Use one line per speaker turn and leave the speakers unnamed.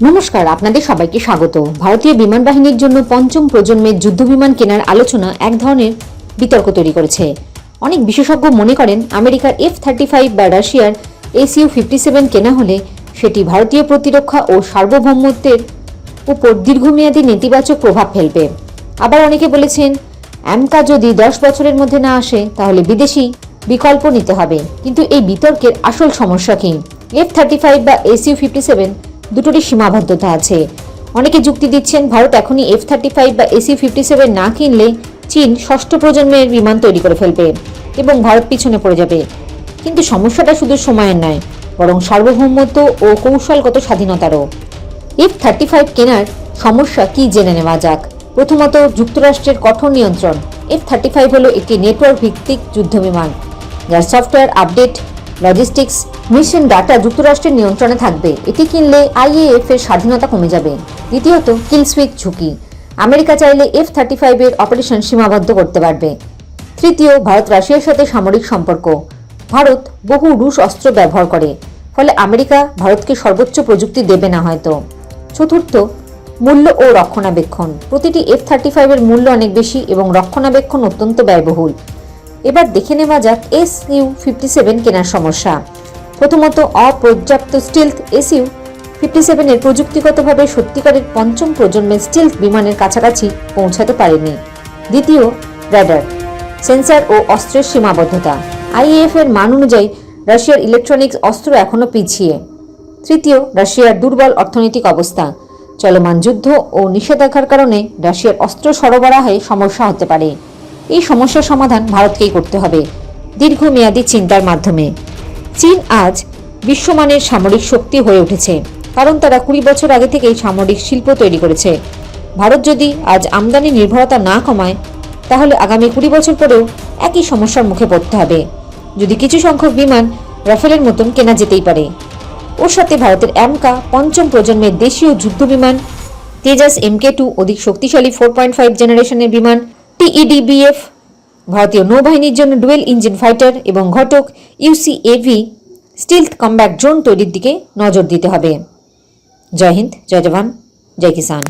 নমস্কার, আপনাদের সবাইকে স্বাগত। ভারতীয় বিমান বাহিনীর জন্য পঞ্চম প্রজন্মের যুদ্ধবিমান কেনার আলোচনা এক ধরনের বিতর্ক তৈরি করেছে। অনেক বিশেষজ্ঞ মনে করেন আমেরিকার F-35 বা রাশিয়ার Su-57 কেনা হলে সেটি ভারতীয় প্রতিরক্ষা ও সার্বভৌমত্বের উপর দীর্ঘমেয়াদী নেতিবাচক প্রভাব ফেলবে। আবার অনেকে বলেছেন আমকা যদি 10 বছরের মধ্যে না আসে তাহলে বিদেশি বিকল্প নিতে হবে। কিন্তু এই বিতর্কের আসল সমস্যা কি? F-35 বা Su-57 দুটোরই সীমাবদ্ধতা আছে। অনেকে যুক্তি দিচ্ছেন ভারত এখনই F-35 বা Su-57 না কিনলে চীন ষষ্ঠ প্রজন্মের বিমান তৈরি করে ফেলবে এবং ভারত পিছনে পড়ে যাবে। কিন্তু সমস্যাটা শুধু সময়ের নয়, বরং সার্বভৌমত্ব ও কৌশলগত স্বাধীনতারও। F-35 কেনার সমস্যা কি জেনে নেওয়া যাক। প্রথমত, যুক্তরাষ্ট্রের কঠোর নিয়ন্ত্রণ। F-35 হলো একটি নেটওয়ার্ক ভিত্তিক যুদ্ধবিমান, যার software update, logistics, mission data যুক্তরাষ্ট্রের নিয়ন্ত্রণে থাকবে। এটি কিনলে IAF এর স্বাধীনতা কমে যাবে। দ্বিতীয়ত, কিল সুইচ ঝুঁকি। আমেরিকা চাইলে F-35 এর অপারেশন সীমাবদ্ধ করতে পারবে। তৃতীয়, ভারত রাশিয়ার সাথে সামরিক সম্পর্ক। ভারত বহু রুশ অস্ত্র ব্যবহার করে, ফলে আমেরিকা ভারতকে সর্বোচ্চ প্রযুক্তি দেবে না হয়তো। চতুর্থ, মূল্য ও রক্ষণাবেক্ষণ। প্রতিটি F-35 এর মূল্য অনেক বেশি এবং রক্ষণাবেক্ষণ অত্যন্ত ব্যয়বহুল। এবার দেখে নেওয়া যাক Su-57 কেনার সমস্যা। প্রথমত, অপর্যাপ্ত স্টিলথ। Su-57 এর প্রযুক্তিগতভাবে সত্যিকারের পঞ্চম প্রজন্মের স্টিলথ বিমানের কাছাকাছি পৌঁছাতে পারেনি। দ্বিতীয়, রাডার, সেন্সর ও অস্ত্রের সীমাবদ্ধতা। IAF এর মান অনুযায়ী রাশিয়ার ইলেকট্রনিক্স অস্ত্র এখনও পিছিয়ে। তৃতীয়, রাশিয়ার দুর্বল অর্থনৈতিক অবস্থা। চলমান যুদ্ধ ও নিষেধাজ্ঞার কারণে রাশিয়ার অস্ত্র সরবরাহে সমস্যা হতে পারে। এই সমস্যার সমাধান ভারতকেই করতে হবে দীর্ঘমেয়াদী চিন্তার মাধ্যমে। চীন আজ বিশ্বমানের সামরিক শক্তি হয়ে উঠেছে, কারণ তারা 20 বছর আগে থেকেই সামরিক শিল্প তৈরি করেছে। ভারত যদি আজ আমদানি নির্ভরতা না কমায়, তাহলে আগামী 20 বছর পরেও একই সমস্যার মুখে পড়তে হবে। যদি কিছু সংখ্যক বিমান রাফেলের মতন কেনা যেতেই পারে। ওর সাথে ভারতের আমকা পঞ্চম প্রজন্মের দেশীয় যুদ্ধবিমান, তেজাস Mk2 অধিক শক্তিশালী 4.5 জেনারেশনের বিমান, TEDBF ভারতীয় নৌবাহিনীর জন্য ডুয়েল ইঞ্জিন ফাইটার এবং ঘটক UCAV স্টিলথ কম্ব্যাট ড্রোন তৈরির দিকে নজর দিতে হবে। জয় হিন্দ, জয় জওয়ান, জয় কিষান।